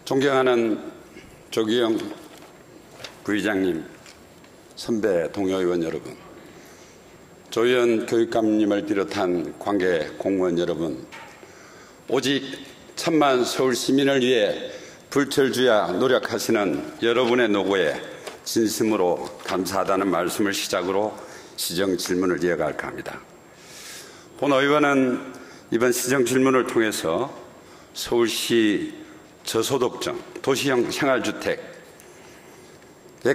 존경하는 조기영 부의장님, 선배 동료 의원 여러분, 조 의원 교육감님을 비롯한 관계 공무원 여러분, 오직 천만 서울 시민을 위해 불철주야 노력하시는 여러분의 노고에 진심으로 감사하다는 말씀을 시작으로 시정 질문을 이어갈까 합니다. 본 의원은 이번 시정 질문을 통해서 서울시 저소득층 도시형 생활주택에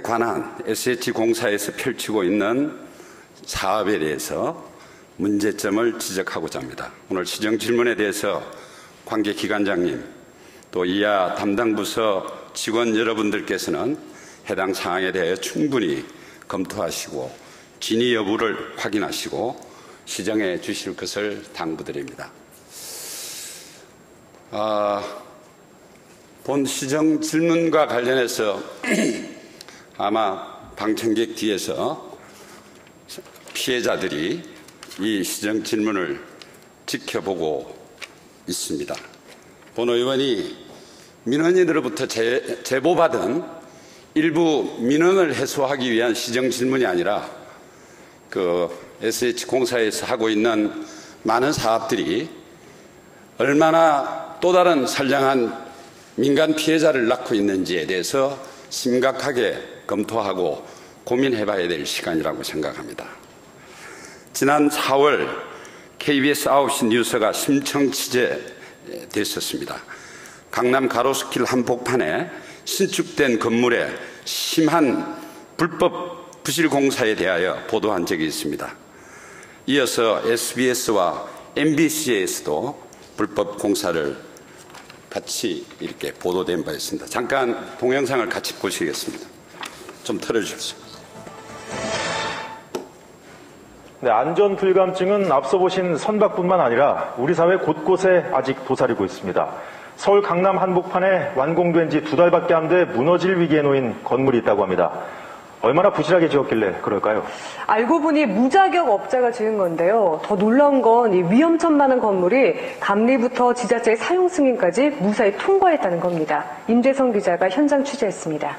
관한 SH공사에서 펼치고 있는 사업에 대해서 문제점을 지적하고자 합니다. 오늘 시정 질문에 대해서 관계기관장님 또 이하 담당 부서 직원 여러분들께서는 해당 사항에 대해 충분히 검토하시고 진위 여부를 확인하시고 시정해 주실 것을 당부드립니다. 본 시정 질문과 관련해서 아마 방청객 뒤에서 피해자들이 이 시정 질문을 지켜보고 있습니다. 본 의원이 민원인으로부터 제보받은 일부 민원을 해소하기 위한 시정 질문이 아니라 SH공사에서 하고 있는 많은 사업들이 얼마나 또 다른 선량한 민간 피해자를 낳고 있는지에 대해서 심각하게 검토하고 고민해봐야 될 시간이라고 생각합니다. 지난 4월 KBS 9시 뉴스가 심층 취재됐었습니다. 강남 가로수길 한복판에 신축된 건물에 심한 불법 부실 공사에 대하여 보도한 적이 있습니다. 이어서 SBS와 MBC에서도 불법 공사를 같이 이렇게 보도된 바 있습니다. 잠깐 동영상을 같이 보시겠습니다. 좀 틀어주십시오. 네, 안전 불감증은 앞서 보신 선박뿐만 아니라 우리 사회 곳곳에 아직 도사리고 있습니다. 서울 강남 한복판에 완공된 지 2달밖에 안 돼 무너질 위기에 놓인 건물이 있다고 합니다. 얼마나 부실하게 지었길래 그럴까요? 알고 보니 무자격 업자가 지은 건데요. 더 놀라운 건 이 위험천 많은 건물이 감리부터 지자체의 사용 승인까지 무사히 통과했다는 겁니다. 임재성 기자가 현장 취재했습니다.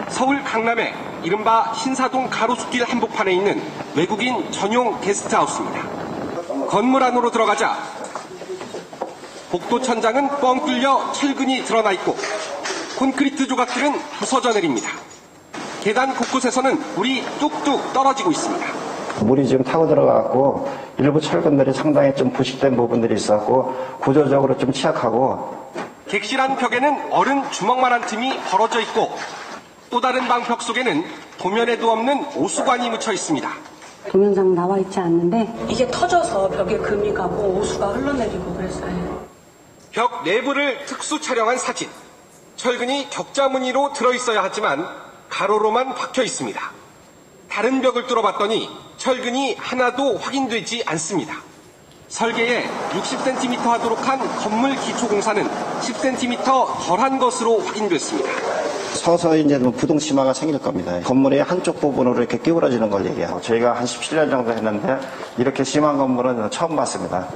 서울 강남의 이른바 신사동 가로수길 한복판에 있는 외국인 전용 게스트하우스입니다. 건물 안으로 들어가자 복도 천장은 뻥 뚫려 철근이 드러나 있고 콘크리트 조각들은 부서져 내립니다. 계단 곳곳에서는 물이 뚝뚝 떨어지고 있습니다. 물이 지금 타고 들어가고 일부 철근들이 상당히 좀 부식된 부분들이 있었고 구조적으로 좀 취약하고 객실한 벽에는 어른 주먹만한 틈이 벌어져 있고 또 다른 방 벽 속에는 도면에도 없는 오수관이 묻혀 있습니다. 동영상 나와 있지 않는데 이게 터져서 벽에 금이 가고 오수가 흘러내리고 그랬어요. 벽 내부를 특수 촬영한 사진. 철근이 격자 무늬로 들어있어야 하지만 가로로만 박혀 있습니다. 다른 벽을 뚫어봤더니 철근이 하나도 확인되지 않습니다. 설계에 60cm 하도록 한 건물 기초공사는 10cm 덜한 것으로 확인됐습니다. 서서히 이제 부동치마가 생길 겁니다. 건물의 한쪽 부분으로 이렇게 기울어지는 걸 얘기하고 저희가 한 17년 정도 했는데 이렇게 심한 건물은 처음 봤습니다.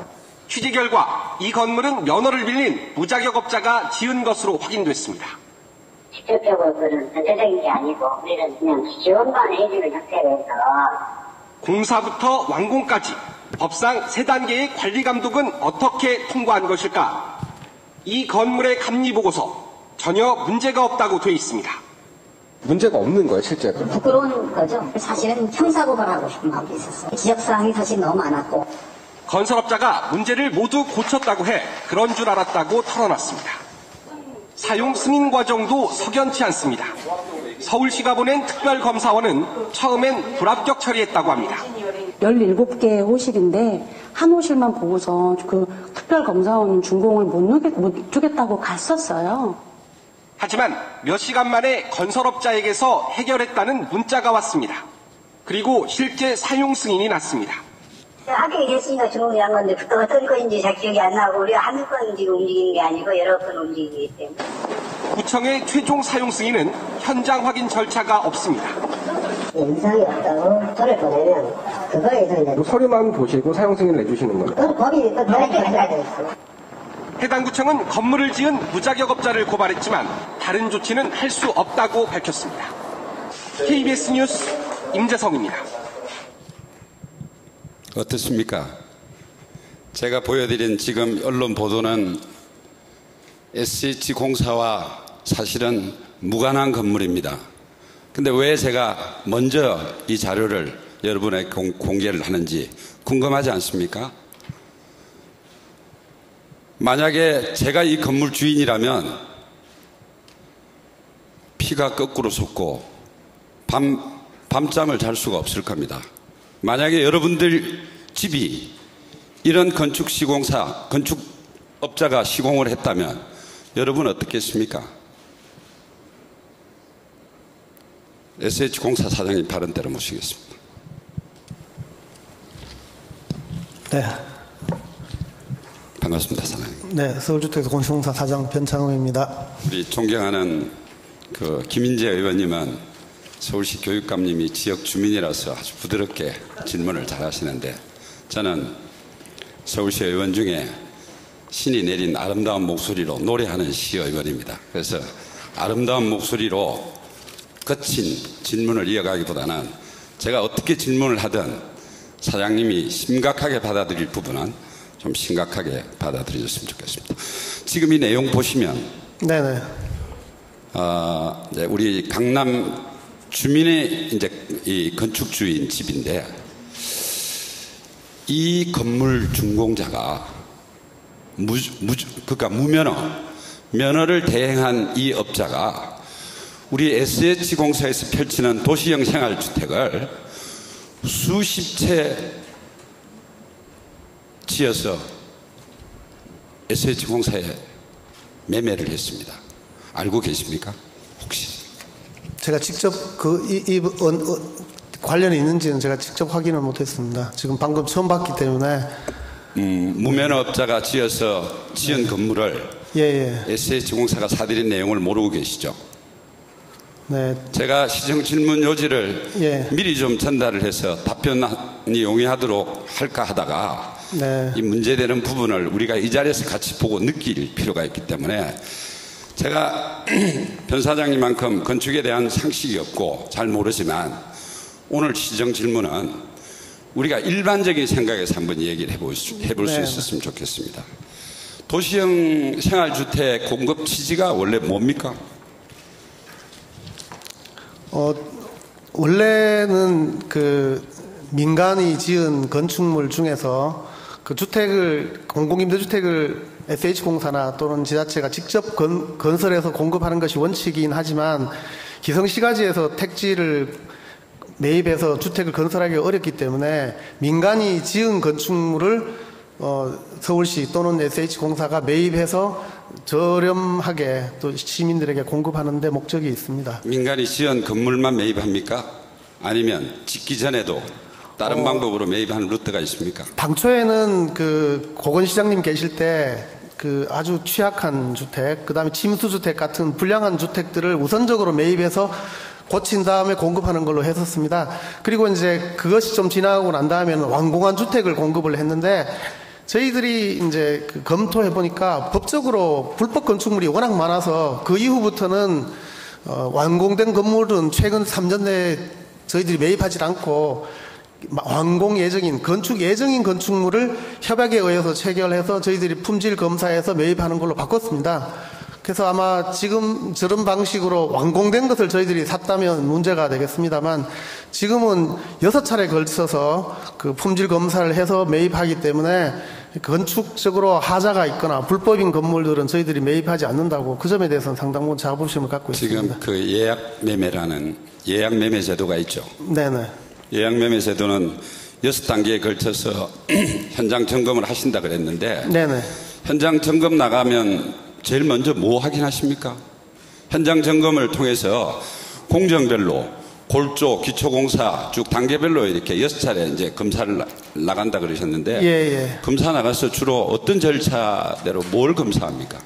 취재 결과 이 건물은 면허를 빌린 무자격업자가 지은 것으로 확인됐습니다. 직접적으로 그런 전체적인 게 아니고 우리는 그냥 지원만 해주는 형태로 해서 공사부터 완공까지 법상 3단계의 관리 감독은 어떻게 통과한 것일까? 이 건물의 감리보고서 전혀 문제가 없다고 돼 있습니다. 문제가 없는 거예요, 실제로? 부끄러운 거죠. 사실은 형사고발하고 싶은 마음이 있었어요. 지적사항이 사실 너무 많았고 건설업자가 문제를 모두 고쳤다고 해 그런 줄 알았다고 털어놨습니다. 사용 승인 과정도 석연치 않습니다. 서울시가 보낸 특별검사원은 처음엔 불합격 처리했다고 합니다. 17개의 호실인데 한 호실만 보고서 그 특별검사원 준공을 못 주겠다고 갔었어요. 하지만 몇 시간 만에 건설업자에게서 해결했다는 문자가 왔습니다. 그리고 실제 사용 승인이 났습니다. 합격이 됐으니까 준공한 건데 어떤 건지 잘 기억이 안 나고 우리가 한 건 지금 움직이는 게 아니고 여러 건 움직이기 때문에. 구청의 최종 사용 승인은 현장 확인 절차가 없습니다. 인상이 없다고 돈을 보내면 그거에서 이제 서류만 보시고 사용 승인을 내주시는 거예요? 그건 법이 또 다르게 해야 되겠어. 해당 구청은 건물을 지은 무자격업자를 고발했지만 다른 조치는 할 수 없다고 밝혔습니다. KBS 뉴스 임재성입니다. 어떻습니까? 제가 보여드린 지금 언론 보도는 SH공사와 사실은 무관한 건물입니다. 근데 왜 제가 먼저 이 자료를 여러분에게 공개를 하는지 궁금하지 않습니까? 만약에 제가 이 건물 주인이라면 피가 거꾸로 솟고 밤잠을 잘 수가 없을 겁니다. 만약에 여러분들 집이 이런 건축업자가 시공을 했다면 여러분 어떻겠습니까? SH공사 사장님 발언대로 모시겠습니다. 네. 반갑습니다, 사장님. 네, 서울주택건축공사 사장 변창호입니다. 우리 존경하는 김인재 의원님은 서울시 교육감님이 지역 주민이라서 아주 부드럽게 질문을 잘 하시는데 저는 서울시 의원 중에 신이 내린 아름다운 목소리로 노래하는 시의원입니다. 그래서 아름다운 목소리로 거친 질문을 이어가기보다는 제가 어떻게 질문을 하든 사장님이 심각하게 받아들일 부분은 좀 심각하게 받아들여줬으면 좋겠습니다. 지금 이 내용 보시면 네네. 이제 우리 강남 주민의 이제 이 건축주인 집인데 이 건물 준공자가 그러니까 면허를 대행한 이 업자가 우리 SH공사에서 펼치는 도시형 생활주택을 수십 채 지어서 SH공사에 매매를 했습니다. 알고 계십니까? 혹시? 제가 직접 관련이 있는지는 제가 직접 확인을 못했습니다. 지금 방금 처음 봤기 때문에. 무면허업자가 지은 건물을 SH공사가 사들인 내용을 모르고 계시죠? 네. 제가 시정 질문 요지를 미리 좀 전달을 해서 답변이 용이하도록 할까 하다가 이 문제되는 부분을 우리가 이 자리에서 같이 보고 느낄 필요가 있기 때문에 제가 변 사장님만큼 건축에 대한 상식이 없고 잘 모르지만 오늘 시정 질문은 우리가 일반적인 생각에서 한번 얘기를 해볼 수 있었으면 좋겠습니다. 도시형 생활주택 공급 취지가 원래 뭡니까? 원래는 민간이 지은 건축물 중에서 공공임대주택을 SH공사나 또는 지자체가 직접 건설해서 공급하는 것이 원칙이긴 하지만 기성시가지에서 택지를 매입해서 주택을 건설하기 어렵기 때문에 민간이 지은 건축물을 서울시 또는 SH공사가 매입해서 저렴하게 또 시민들에게 공급하는 데 목적이 있습니다. 민간이 지은 건물만 매입합니까? 아니면 짓기 전에도 다른 방법으로 매입하는 루트가 있습니까? 당초에는 고건시장님 계실 때 아주 취약한 주택, 그 다음에 침수주택 같은 불량한 주택들을 우선적으로 매입해서 고친 다음에 공급하는 걸로 했었습니다. 그리고 이제 그것이 좀 지나가고 난 다음에는 완공한 주택을 공급을 했는데 저희들이 이제 검토해 보니까 법적으로 불법 건축물이 워낙 많아서 그 이후부터는 완공된 건물은 최근 3년 내에 저희들이 매입하지 않고 완공 예정인 건축 예정인 건축물을 협약에 의해서 체결해서 저희들이 품질 검사해서 매입하는 걸로 바꿨습니다. 그래서 아마 지금 저런 방식으로 완공된 것을 저희들이 샀다면 문제가 되겠습니다만 지금은 6차례 걸쳐서 품질 검사를 해서 매입하기 때문에 건축적으로 하자가 있거나 불법인 건물들은 저희들이 매입하지 않는다고 그 점에 대해서는 상당 부분 자부심을 갖고 있습니다. 지금 예약매매라는 예약매매 제도가 있죠. 네네. 예약매매 제도는 6단계에 걸쳐서 현장 점검을 하신다 그랬는데 네네. 현장 점검 나가면 제일 먼저 뭐 확인하십니까? 현장 점검을 통해서 공정별로 골조, 기초공사 쭉 단계별로 이렇게 6차례 이제 검사를 나간다 그러셨는데 검사 나가서 주로 어떤 절차대로 뭘 검사합니까?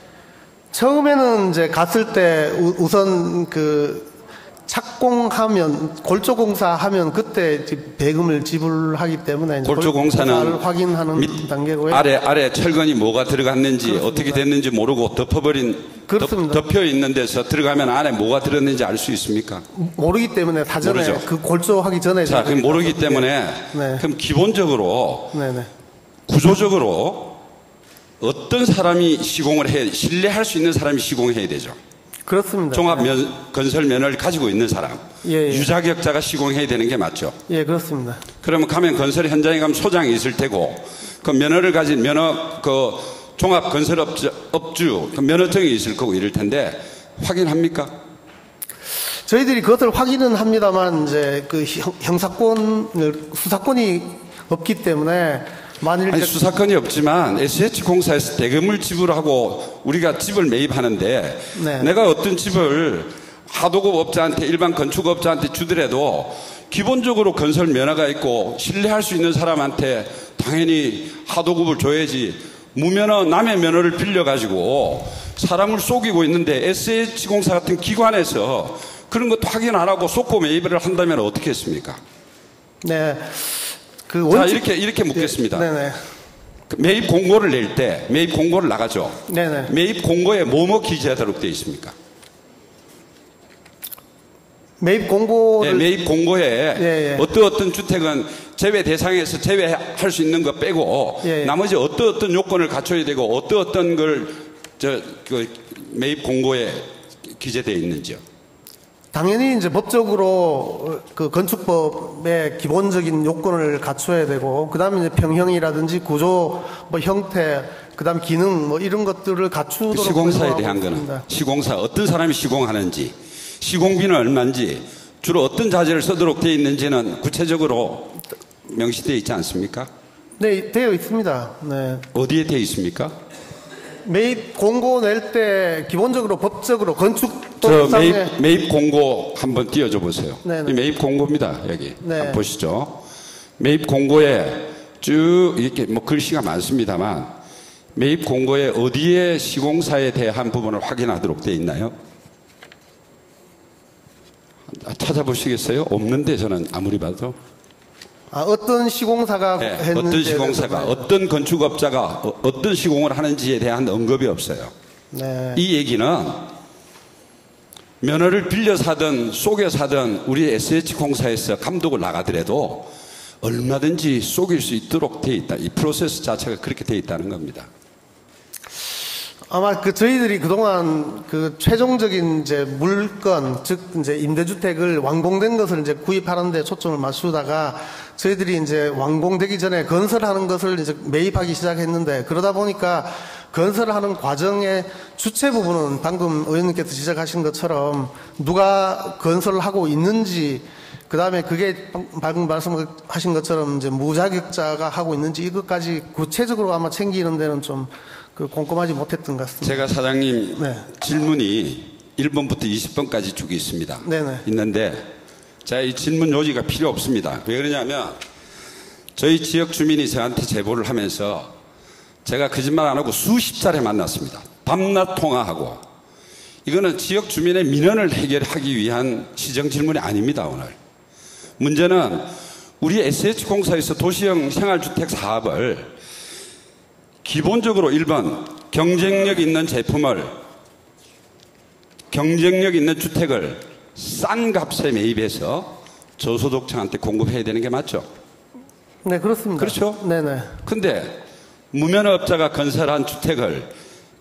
처음에는 이제 갔을 때 우선 착공하면 골조공사하면 그때 배금을 지불하기 때문에 골조공사는 확인하는 단계고요. 아래 철근이 뭐가 들어갔는지 그렇습니다. 어떻게 됐는지 모르고 덮여 있는 데서 들어가면 안에 뭐가 들었는지 알 수 있습니까? 모르기 때문에 사전에 모르죠. 그 골조하기 전에 자, 그럼 모르기 때문에 네. 그럼 기본적으로 네네. 구조적으로 어떤 사람이 시공을 신뢰할 수 있는 사람이 시공해야 되죠. 그렇습니다. 종합 건설 면허를 가지고 있는 사람, 예. 유자격자가 시공해야 되는 게 맞죠. 예, 그렇습니다. 그러면 가면 건설 현장에 가면 소장이 있을 테고 그 면허를 가진 그 종합 건설업주 그 면허증이 있을 거고 이럴 텐데 확인합니까? 저희들이 그것을 확인은 합니다만 이제 그 수사권이 없기 때문에 만일 아니, 수사권이 없지만 SH공사에서 대금을 지불하고 우리가 집을 매입하는데 네. 내가 어떤 집을 하도급 업자한테 일반 건축업자한테 주더라도 기본적으로 건설 면허가 있고 신뢰할 수 있는 사람한테 당연히 하도급을 줘야지 무면허 남의 면허를 빌려가지고 사람을 속이고 있는데 SH공사 같은 기관에서 그런 것도 확인 안 하고 속고 매입을 한다면 어떻게 했습니까? 네. 자, 이렇게 묻겠습니다. 네네. 매입 공고를 낼 때, 매입 공고를 나가죠. 네네. 매입 공고에 뭐뭐 기재하도록 되어 있습니까? 매입 공고를. 네, 매입 공고에 예. 어떤 주택은 제외 대상에서 제외할 수 있는 거 빼고 예. 나머지 어떤 요건을 갖춰야 되고 어떤 걸 매입 공고에 기재되어 있는지요. 당연히 이제 법적으로 그 건축법의 기본적인 요건을 갖춰야 되고, 그 다음에 이제 평형이라든지 구조, 뭐 형태, 그 다음 기능, 뭐 이런 것들을 갖추도록. 시공사에 대한 거는 시공사, 어떤 사람이 시공하는지, 시공비는 얼마인지, 주로 어떤 자재를 쓰도록 되어 있는지는 구체적으로 명시되어 있지 않습니까? 네, 되어 있습니다. 네. 어디에 되어 있습니까? 매입 공고 낼 때 기본적으로 법적으로 건축법상에 매입 공고 한번 띄워줘 보세요. 네네. 이 매입 공고입니다. 여기 네. 한번 보시죠. 매입 공고에 쭉 이렇게 뭐 글씨가 많습니다만 매입 공고에 어디에 시공사에 대한 부분을 확인하도록 되어 있나요? 찾아보시겠어요? 없는데 저는 아무리 봐도. 어떤 시공사가 네, 했는지, 어떤 시공사가 어떤 건축업자가 어떤 시공을 하는지에 대한 언급이 없어요. 네. 이 얘기는 면허를 빌려 사든 속여 사든 우리 SH공사에서 감독을 나가더라도 얼마든지 속일 수 있도록 돼 있다. 이 프로세스 자체가 그렇게 돼 있다는 겁니다. 아마 저희들이 그동안 최종적인 이제 물건, 즉 이제 임대주택을 완공된 것을 이제 구입하는데 초점을 맞추다가 저희들이 이제 완공되기 전에 건설하는 것을 이제 매입하기 시작했는데, 그러다 보니까 건설하는 과정의 주체 부분은 방금 의원님께서 지적하신 것처럼 누가 건설을 하고 있는지, 그 다음에 그게 방금 말씀하신 것처럼 이제 무자격자가 하고 있는지 이것까지 구체적으로 아마 챙기는 데는 좀 꼼꼼하지 못했던 것 같습니다. 제가 사장님 네. 질문이 1번부터 20번까지 쭉 있습니다. 네네. 있는데 자, 이 질문 요지가 필요 없습니다. 왜 그러냐면 저희 지역 주민이 저한테 제보를 하면서 제가 거짓말 안 하고 수십 차례 만났습니다. 밤낮 통화하고. 이거는 지역 주민의 민원을 해결하기 위한 시정 질문이 아닙니다, 오늘. 문제는 우리 SH공사에서 도시형 생활주택 사업을 기본적으로 1번 경쟁력 있는 제품을, 경쟁력 있는 주택을 싼 값에 매입해서 저소득층한테 공급해야 되는 게 맞죠? 네, 그렇습니다. 그렇죠? 네네. 근데 무면허업자가 건설한 주택을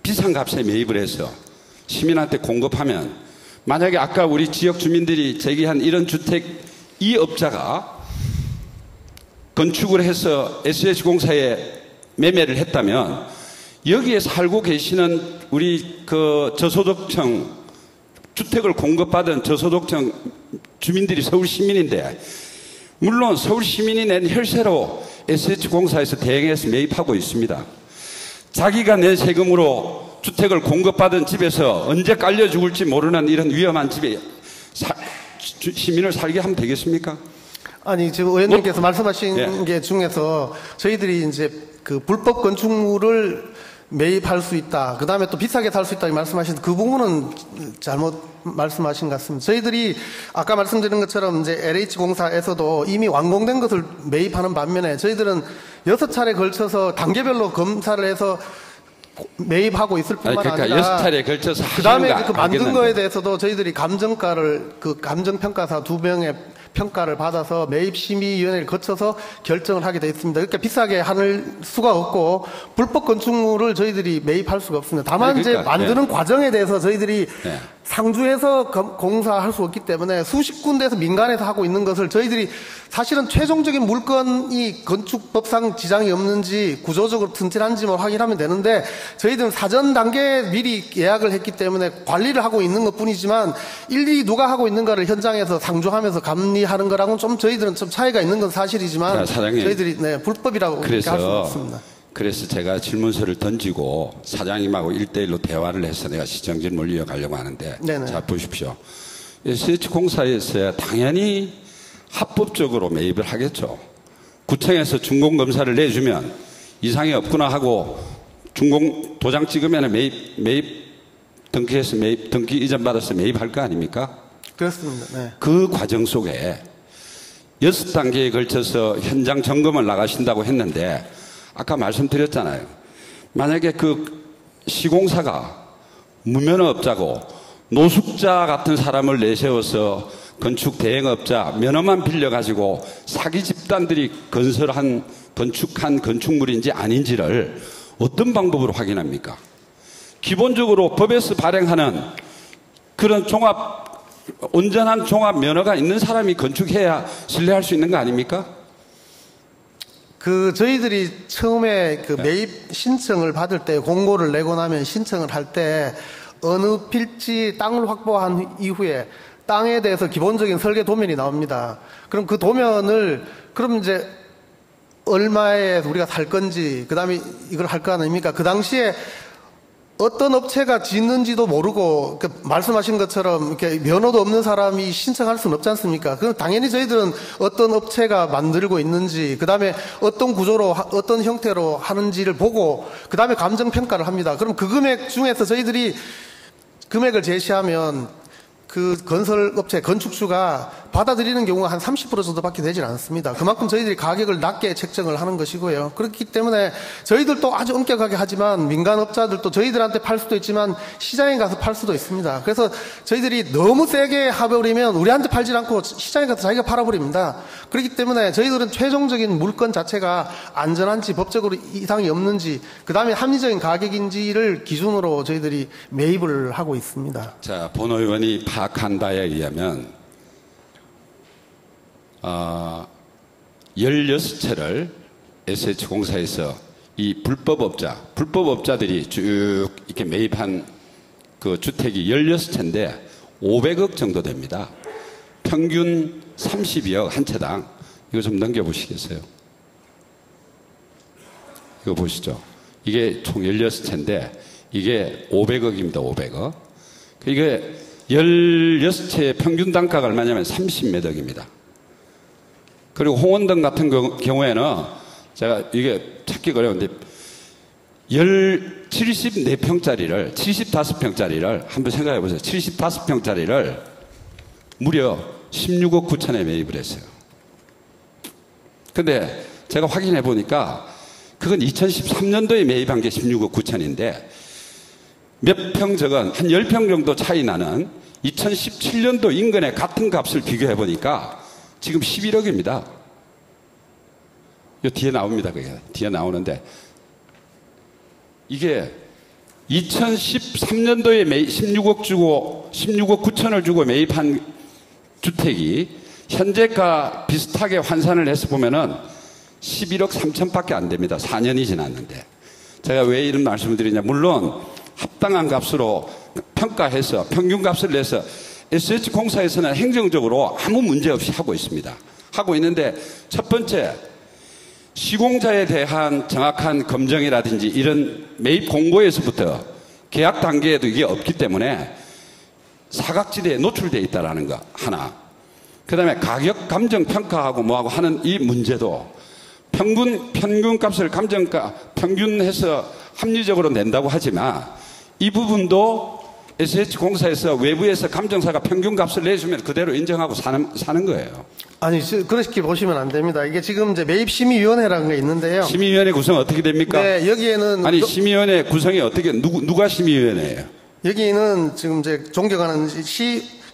비싼 값에 매입을 해서 시민한테 공급하면, 만약에 아까 우리 지역 주민들이 제기한 이런 주택, 이 업자가 건축을 해서 SH공사에 매매를 했다면 여기에 살고 계시는 우리 저소득층, 주택을 공급받은 저소득층 주민들이 서울 시민인데, 물론 서울 시민이 낸 혈세로 SH공사에서 대행해서 매입하고 있습니다. 자기가 낸 세금으로 주택을 공급받은 집에서 언제 깔려 죽을지 모르는 이런 위험한 집에 시민을 살게 하면 되겠습니까? 아니, 지금 의원님께서 말씀하신 게 중에서 저희들이 이제 불법 건축물을 매입할 수 있다. 그 다음에 또 비싸게 살 수 있다. 말씀하신 그 부분은 잘못 말씀하신 것 같습니다. 저희들이 아까 말씀드린 것처럼 이제 LH공사에서도 이미 완공된 것을 매입하는 반면에 저희들은 6차례 걸쳐서 단계별로 검사를 해서 매입하고 있을 뿐만 그러니까 아니라 6차례 걸쳐서 그 다음에 하시는 그 거 만든 알겠는데. 거에 대해서도 저희들이 감정평가사 2명의 평가를 받아서 매입심의위원회를 거쳐서 결정을 하게 되어 있습니다. 그러니까 비싸게 할 수가 없고 불법 건축물을 저희들이 매입할 수가 없습니다. 다만 그러니까, 이제 만드는 과정에 대해서 저희들이 네. 상주해서 공사할 수 없기 때문에 수십 군데에서 민간에서 하고 있는 것을 저희들이 사실은 최종적인 물건이 건축법상 지장이 없는지 구조적으로 튼튼한지 확인하면 되는데 저희들은 사전 단계에 미리 예약을 했기 때문에 관리를 하고 있는 것 뿐이지만 일일이 누가 하고 있는가를 현장에서 상주하면서 감리하는 거랑은 좀 저희들은 좀 차이가 있는 건 사실이지만 자, 사장님. 저희들이 불법이라고 할 수는 없습니다. 그래서 제가 질문서를 던지고 사장님하고 1대1로 대화를 해서 내가 시정 질문을 이어가려고 하는데 네네. 자 보십시오. SH공사에서 당연히 합법적으로 매입을 하겠죠. 구청에서 준공검사를 내주면 이상이 없구나 하고 준공 도장 찍으면 매입 등기해서 등기 이전 받아서 매입할 거 아닙니까? 그렇습니다. 네. 그 과정 속에 6단계에 걸쳐서 현장 점검을 나가신다고 했는데 아까 말씀드렸잖아요. 만약에 그 시공사가 무면허업자고 노숙자 같은 사람을 내세워서 건축 대행업자 면허만 빌려가지고 사기 집단들이 건축한 건축물인지 아닌지를 어떤 방법으로 확인합니까? 기본적으로 법에서 발행하는 그런 온전한 종합 면허가 있는 사람이 건축해야 신뢰할 수 있는 거 아닙니까? 저희들이 처음에 매입 신청을 받을 때 공고를 내고 나면 신청을 할 때 어느 필지 땅을 확보한 이후에 땅에 대해서 기본적인 설계 도면이 나옵니다. 그럼 그 도면을 그럼 이제 얼마에 우리가 살 건지 그 다음에 이걸 할 거 아닙니까? 그 당시에 어떤 업체가 짓는지도 모르고 말씀하신 것처럼 이렇게 면허도 없는 사람이 신청할 수는 없지 않습니까? 그럼 당연히 저희들은 어떤 업체가 만들고 있는지 그 다음에 어떤 구조로 어떤 형태로 하는지를 보고 그 다음에 감정평가를 합니다. 그럼 그 금액 중에서 저희들이 금액을 제시하면 그 건설업체, 건축주가 받아들이는 경우가 한 30% 정도밖에 되질 않습니다. 그만큼 저희들이 가격을 낮게 책정을 하는 것이고요. 그렇기 때문에 저희들도 아주 엄격하게 하지만 민간업자들도 저희들한테 팔 수도 있지만 시장에 가서 팔 수도 있습니다. 그래서 저희들이 너무 세게 해버리면 우리한테 팔지 않고 시장에 가서 자기가 팔아버립니다. 그렇기 때문에 저희들은 최종적인 물건 자체가 안전한지 법적으로 이상이 없는지 그 다음에 합리적인 가격인지를 기준으로 저희들이 매입을 하고 있습니다. 자, 본 의원이 파악한 바에 의하면 16채를 SH공사에서 이 불법업자들이 쭉 이렇게 매입한 그 주택이 16채인데 500억 정도 됩니다. 평균 32억 한 채당. 이거 좀 넘겨보시겠어요? 이거 보시죠. 이게 총 16채인데 이게 500억입니다. 500억. 이게 16채의 평균 단가가 얼마냐면 30몇 억입니다. 그리고 홍원동 같은 경우에는 제가 이게 찾기가 어려운데 74평짜리를 75평짜리를 한번 생각해 보세요. 75평짜리를 무려 16억 9천에 매입을 했어요. 근데 제가 확인해 보니까 그건 2013년도에 매입한 게 16억 9천인데 몇 평 적은 한 10평 정도 차이 나는 2017년도 인근의 같은 값을 비교해 보니까 지금 11억입니다. 이 뒤에 나옵니다. 그게 뒤에 나오는데 이게 2013년도에 16억 9천을 주고 매입한 주택이 현재가 비슷하게 환산을 해서 보면은 11억 3천밖에 안 됩니다. 4년이 지났는데 제가 왜 이런 말씀을 드리냐? 물론 합당한 값으로 평가해서 평균 값을 내서 SH공사에서는 행정적으로 아무 문제 없이 하고 있습니다. 하고 있는데 첫 번째 시공자에 대한 정확한 검증이라든지 이런 매입 공고에서부터 계약 단계에도 이게 없기 때문에 사각지대에 노출되어 있다는 거 하나. 그 다음에 가격 감정 평가하고 뭐하고 하는 이 문제도 평균 값을 감정가 평균해서 합리적으로 낸다고 하지만 이 부분도 SH공사에서 외부에서 감정사가 평균값을 내주면 그대로 인정하고 사는 거예요. 아니, 그렇게 보시면 안 됩니다. 이게 지금 이제 매입심의위원회라는 게 있는데요. 심의위원회 구성 어떻게 됩니까? 네, 여기에는. 아니, 심의위원회 구성이 어떻게, 누가 심의위원회예요? 여기는 지금 이제 존경하는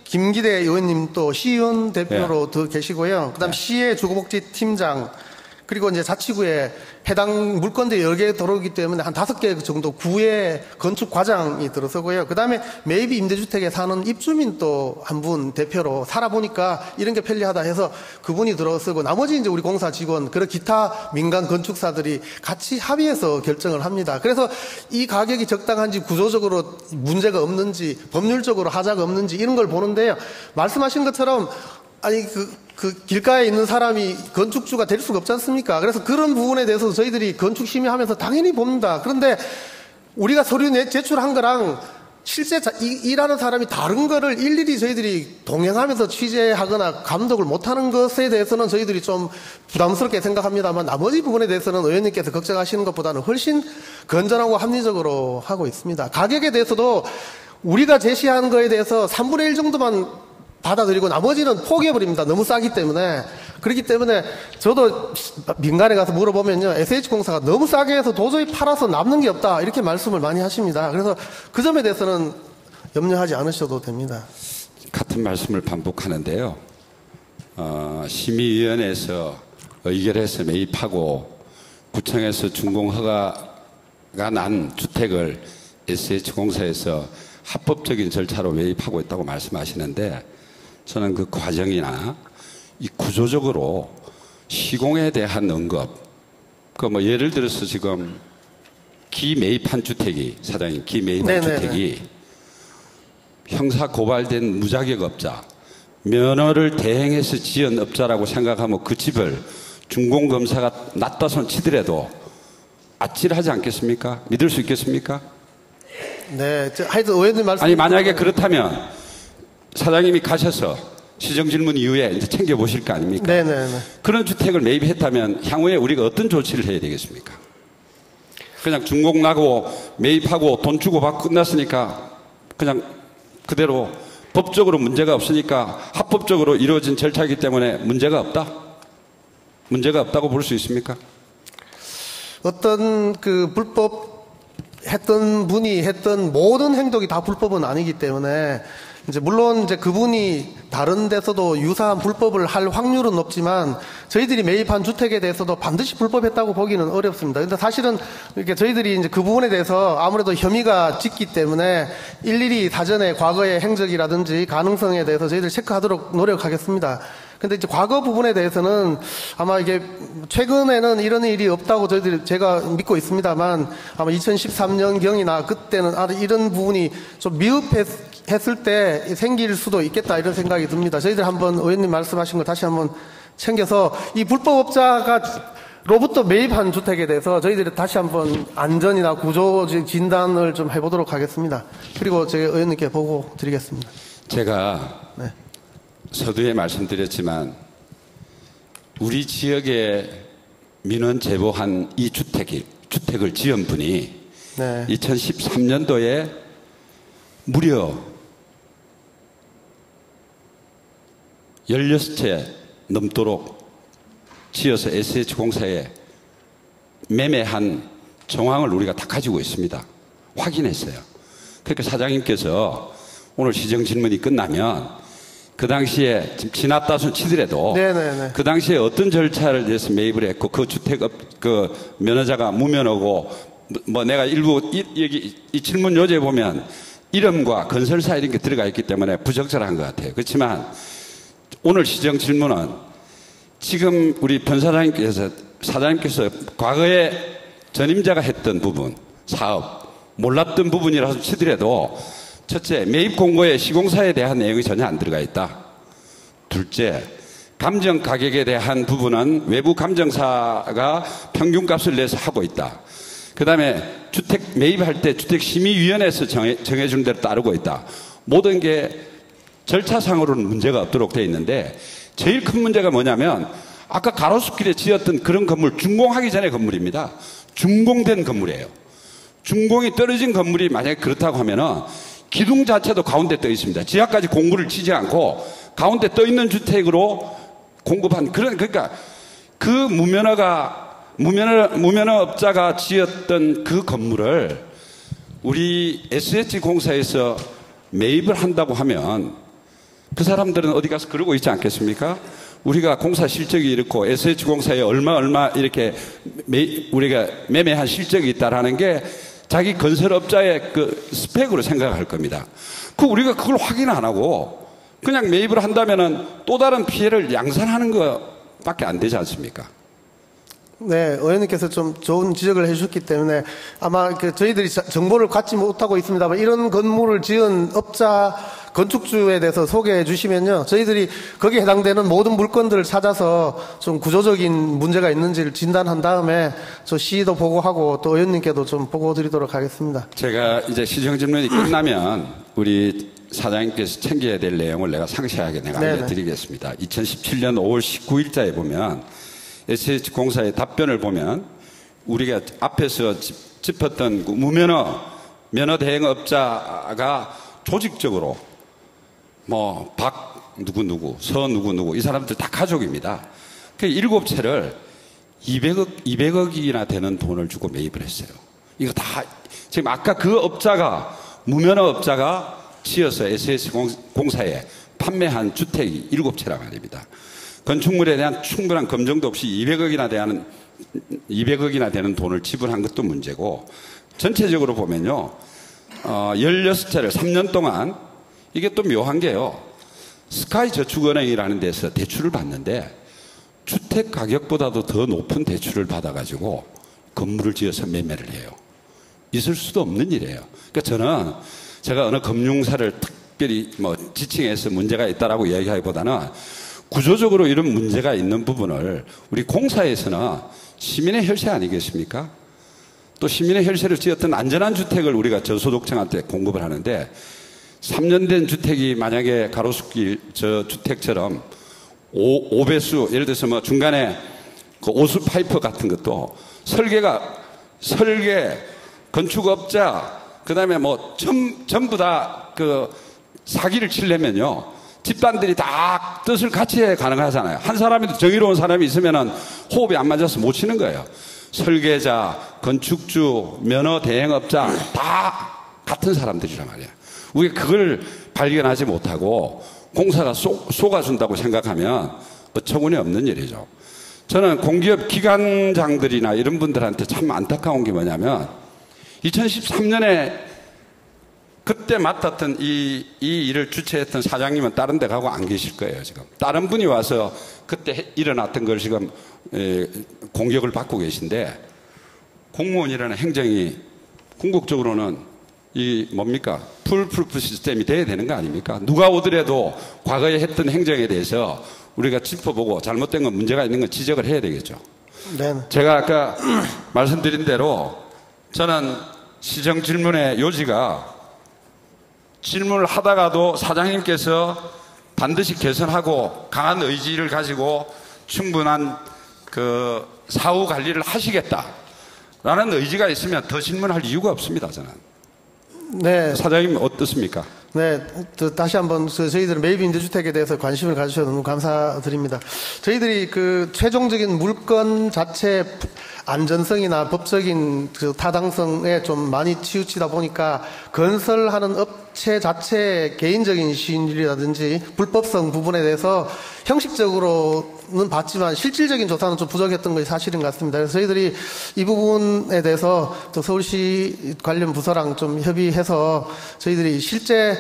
김기대 의원님 또 시의원 대표로 더 계시고요. 그 다음 시의 주거복지팀장, 그리고 이제 자치구에 해당 물건들이 여러 개 들어오기 때문에 한 5개 정도 구의 건축과장이 들어서고요. 그 다음에 매입 임대주택에 사는 입주민 또 한 분 대표로 살아보니까 이런 게 편리하다 해서 그분이 들어서고 나머지 이제 우리 공사 직원, 그리고 기타 민간 건축사들이 같이 합의해서 결정을 합니다. 그래서 이 가격이 적당한지 구조적으로 문제가 없는지 법률적으로 하자가 없는지 이런 걸 보는데요. 말씀하신 것처럼 아니, 그 길가에 있는 사람이 건축주가 될 수가 없지 않습니까? 그래서 그런 부분에 대해서 저희들이 건축 심의하면서 당연히 봅니다. 그런데 우리가 서류 제출한 거랑 실제 일하는 사람이 다른 거를 일일이 저희들이 동행하면서 취재하거나 감독을 못하는 것에 대해서는 저희들이 좀 부담스럽게 생각합니다만 나머지 부분에 대해서는 의원님께서 걱정하시는 것보다는 훨씬 건전하고 합리적으로 하고 있습니다. 가격에 대해서도 우리가 제시한 거에 대해서 3분의 1 정도만 받아들이고 나머지는 포기해버립니다. 너무 싸기 때문에. 그렇기 때문에 저도 민간에 가서 물어보면요. SH공사가 너무 싸게 해서 도저히 팔아서 남는 게 없다. 이렇게 말씀을 많이 하십니다. 그래서 그 점에 대해서는 염려하지 않으셔도 됩니다. 같은 말씀을 반복하는데요. 심의위원회에서 의결해서 매입하고 구청에서 준공허가가 난 주택을 SH공사에서 합법적인 절차로 매입하고 있다고 말씀하시는데 저는 그 과정이나 이 구조적으로 시공에 대한 언급, 그 뭐 예를 들어서 지금 기매입한 주택이, 사장님, 기매입한 주택이 형사 고발된 무자격업자, 면허를 대행해서 지은 업자라고 생각하면 그 집을 준공검사가 낫다 손 치더라도 아찔하지 않겠습니까? 믿을 수 있겠습니까? 네, 하여튼 의원님 말씀. 아니, 만약에 그렇다면 사장님이 가셔서 시정질문 이후에 이제 챙겨보실 거 아닙니까? 네네네. 그런 주택을 매입했다면 향후에 우리가 어떤 조치를 해야 되겠습니까? 그냥 준공 나고 매입하고 돈 주고 받고 끝났으니까 그냥 그대로 법적으로 문제가 없으니까 합법적으로 이루어진 절차이기 때문에 문제가 없다? 문제가 없다고 볼 수 있습니까? 어떤 그 불법 했던 분이 했던 모든 행동이 다 불법은 아니기 때문에 이제 물론 이제 그분이 다른 데서도 유사한 불법을 할 확률은 높지만 저희들이 매입한 주택에 대해서도 반드시 불법했다고 보기는 어렵습니다. 근데 사실은 이렇게 저희들이 이제 그 부분에 대해서 아무래도 혐의가 짙기 때문에 일일이 사전에 과거의 행적이라든지 가능성에 대해서 저희들 체크하도록 노력하겠습니다. 근데 이제 과거 부분에 대해서는 아마 이게 최근에는 이런 일이 없다고 저희들이 제가 믿고 있습니다만 아마 2013년경이나 그때는 이런 부분이 좀 미흡했을 때 생길 수도 있겠다 이런 생각이 듭니다. 저희들 한번 의원님 말씀하신 걸 다시 한번 챙겨서 이 불법업자로부터 매입한 주택에 대해서 저희들이 다시 한번 안전이나 구조 진단을 좀 해보도록 하겠습니다. 그리고 제가 의원님께 보고 드리겠습니다. 제가 네. 서두에 말씀드렸지만 우리 지역에 민원 제보한 이 주택을 지은 분이 네. 2013년도에 무려 16채 넘도록 지어서 SH공사에 매매한 정황을 우리가 다 가지고 있습니다. 확인했어요. 그러니까 사장님께서 오늘 시정 질문이 끝나면 그 당시에 지났다 손 치더라도 네네네. 그 당시에 어떤 절차를 내서 매입을 했고 그 주택 그 면허자가 무면허고 뭐 내가 일부 여기 이 질문 요지에 보면 이름과 건설사 이런 게 들어가 있기 때문에 부적절한 것 같아요. 그렇지만 오늘 시정 질문은 지금 우리 변사장님께서 사장님께서 과거에 전임자가 했던 부분 사업 몰랐던 부분이라서 치더라도 첫째, 매입 공고에 시공사에 대한 내용이 전혀 안 들어가 있다. 둘째, 감정 가격에 대한 부분은 외부 감정사가 평균값을 내서 하고 있다. 그 다음에 주택 매입할 때 주택심의위원회에서 정해준 대로 따르고 있다. 모든 게 절차상으로는 문제가 없도록 되어 있는데 제일 큰 문제가 뭐냐면 아까 가로수길에 지었던 그런 건물 준공하기 전에 건물입니다. 준공된 건물이에요. 준공이 떨어진 건물이 만약에 그렇다고 하면은 기둥 자체도 가운데 떠 있습니다. 지하까지 공구를 치지 않고 가운데 떠 있는 주택으로 공급한 그러니까 그 무면허업자가 지었던 그 건물을 우리 SH공사에서 매입을 한다고 하면 그 사람들은 어디 가서 그러고 있지 않겠습니까? 우리가 공사 실적이 이렇고 SH공사에 얼마 이렇게 우리가 매매한 실적이 있다라는 게 자기 건설업자의 그 스펙으로 생각할 겁니다. 우리가 그걸 확인 안 하고 그냥 매입을 한다면은 또 다른 피해를 양산하는 것밖에 안 되지 않습니까? 네, 의원님께서 좀 좋은 지적을 해주셨기 때문에 아마 저희들이 정보를 갖지 못하고 있습니다만 이런 건물을 지은 업자 건축주에 대해서 소개해 주시면요. 저희들이 거기에 해당되는 모든 물건들을 찾아서 좀 구조적인 문제가 있는지를 진단한 다음에 저 시도 보고하고 또 의원님께도 좀 보고 드리도록 하겠습니다. 제가 이제 시정질문이 끝나면 우리 사장님께서 챙겨야 될 내용을 내가 상세하게 알려드리겠습니다. 2017년 5월 19일자에 보면 SH공사의 답변을 보면 우리가 앞에서 짚었던 면허 대행업자가 조직적으로 박 누구누구, 서 누구누구 이 사람들 다 가족입니다. 그 7채를 200억이나 되는 돈을 주고 매입을 했어요. 이거 다 지금 아까 그 업자가 무면허업자가 지어서 SH공사에 판매한 주택이 7채란 말입니다. 건축물에 대한 충분한 검증도 없이 200억이나 되는 돈을 지불한 것도 문제고 전체적으로 보면요. 16채를 3년 동안 이게 또 묘한 게요. 스카이저축은행이라는 데서 대출을 받는데 주택 가격보다도 더 높은 대출을 받아가지고 건물을 지어서 매매를 해요. 있을 수도 없는 일이에요. 그러니까 제가 어느 금융사를 특별히 지칭해서 문제가 있다라고 이야기하기보다는 구조적으로 이런 문제가 있는 부분을 우리 공사에서는 시민의 혈세 아니겠습니까? 또 시민의 혈세를 지었던 안전한 주택을 우리가 저소득층한테 공급을 하는데 3년 된 주택이 만약에 가로수길 저 주택처럼 5배수 예를 들어서 중간에 그 오수 파이프 같은 것도 설계 건축업자 그다음에 전부 다 그 사기를 치려면요. 집단들이 다 뜻을 같이 해야 가능하잖아요. 한 사람이 정의로운 사람이 있으면은 호흡이 안 맞아서 못 치는 거예요. 설계자, 건축주, 면허 대행업자 다 같은 사람들이란 말이에요. 우리가 그걸 발견하지 못하고 공사가 속아준다고 생각하면 어처구니 없는 일이죠. 저는 공기업 기관장들이나 이런 분들한테 참 안타까운 게 뭐냐면 2013년에 그때 맡았던 이 일을 주최했던 사장님은 다른 데 가고 안 계실 거예요, 지금. 다른 분이 와서 그때 일어났던 걸 지금 공격을 받고 계신데 공무원이라는 행정이 궁극적으로는 풀프루프 시스템이 돼야 되는 거 아닙니까? 누가 오더라도 과거에 했던 행정에 대해서 우리가 짚어보고 잘못된 건 문제가 있는 건 지적을 해야 되겠죠. 네. 제가 아까 말씀드린 대로 저는 시정 질문의 요지가 질문을 하다가도 사장님께서 반드시 개선하고 강한 의지를 가지고 충분한 그 사후 관리를 하시겠다라는 의지가 있으면 더 질문할 이유가 없습니다, 저는. 네. 사장님 어떻습니까? 네, 다시 한번 저희들 매입 임대주택에 대해서 관심을 가주셔서 너무 감사드립니다. 저희들이 그 최종적인 물건 자체 안전성이나 법적인 그 타당성에 좀 많이 치우치다 보니까 건설하는 업체 자체의 개인적인 시인율이라든지 불법성 부분에 대해서 형식적으로는 봤지만 실질적인 조사는 좀 부족했던 것이 사실인 것 같습니다. 그래서 저희들이 이 부분에 대해서 또 서울시 관련 부서랑 좀 협의해서 저희들이 실제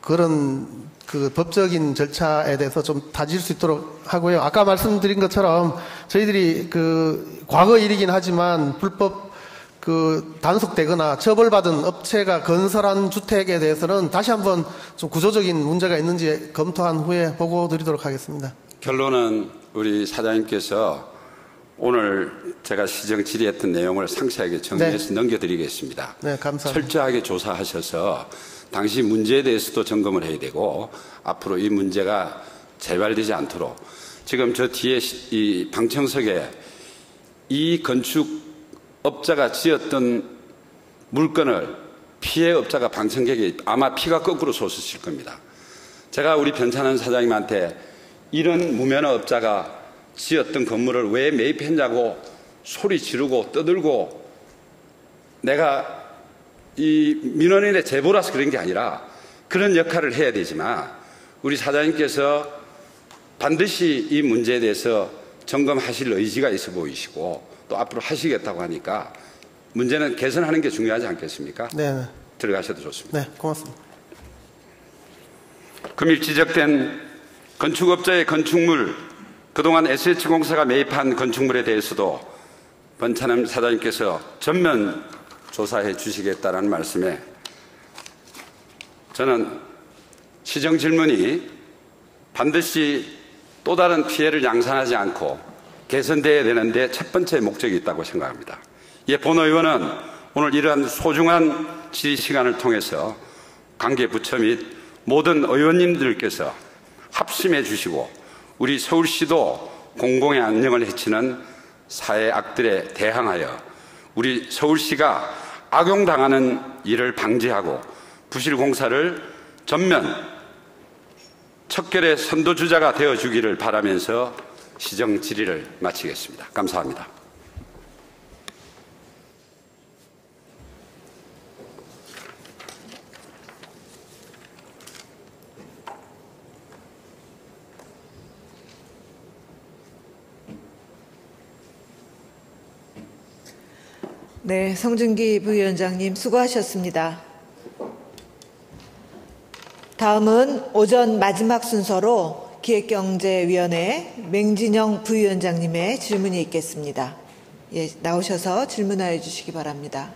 그런 법적인 절차에 대해서 좀 다질 수 있도록 하고요. 아까 말씀드린 것처럼 저희들이 과거 일이긴 하지만 불법 단속되거나 처벌받은 업체가 건설한 주택에 대해서는 다시 한번 좀 구조적인 문제가 있는지 검토한 후에 보고 드리도록 하겠습니다. 결론은 우리 사장님께서 오늘 제가 시정 질의했던 내용을 상세하게 정리해서 넘겨드리겠습니다. 네, 감사합니다. 철저하게 조사하셔서 당시 문제에 대해서도 점검을 해야 되고 앞으로 이 문제가 재발되지 않도록 지금 저 뒤에 이 방청석에 이 건축 업자가 지었던 물건을 피해 업자가 방청객이 아마 피가 거꾸로 솟으실 겁니다. 제가 우리 변찬원 사장님한테 이런 무면허 업자가 지었던 건물을 왜 매입했냐고 소리 지르고 떠들고 내가 이 민원인의 제보라서 그런 게 아니라 그런 역할을 해야 되지만 우리 사장님께서 반드시 이 문제에 대해서 점검하실 의지가 있어 보이시고 또 앞으로 하시겠다고 하니까 문제는 개선하는 게 중요하지 않겠습니까? 네. 들어가셔도 좋습니다. 네, 고맙습니다. 금일 지적된 건축업자의 건축물, 그동안 SH공사가 매입한 건축물에 대해서도 변찬원 사장님께서 전면 조사해 주시겠다는 말씀에 저는 시정 질문이 반드시 또 다른 피해를 양산하지 않고 개선되어야 되는데 첫 번째 목적이 있다고 생각합니다. 예, 본 의원은 오늘 이러한 소중한 질의 시간을 통해서 관계 부처 및 모든 의원님들께서 합심해 주시고 우리 서울시도 공공의 안녕을 해치는 사회 악들에 대항하여 우리 서울시가 악용당하는 일을 방지하고 부실공사를 전면 척결의 선도주자가 되어주기를 바라면서 시정 질의를 마치겠습니다. 감사합니다. 네, 성준기 부위원장님 수고하셨습니다. 다음은 오전 마지막 순서로 기획경제위원회 맹진영 부위원장님의 질문이 있겠습니다. 예, 나오셔서 질문하여 주시기 바랍니다.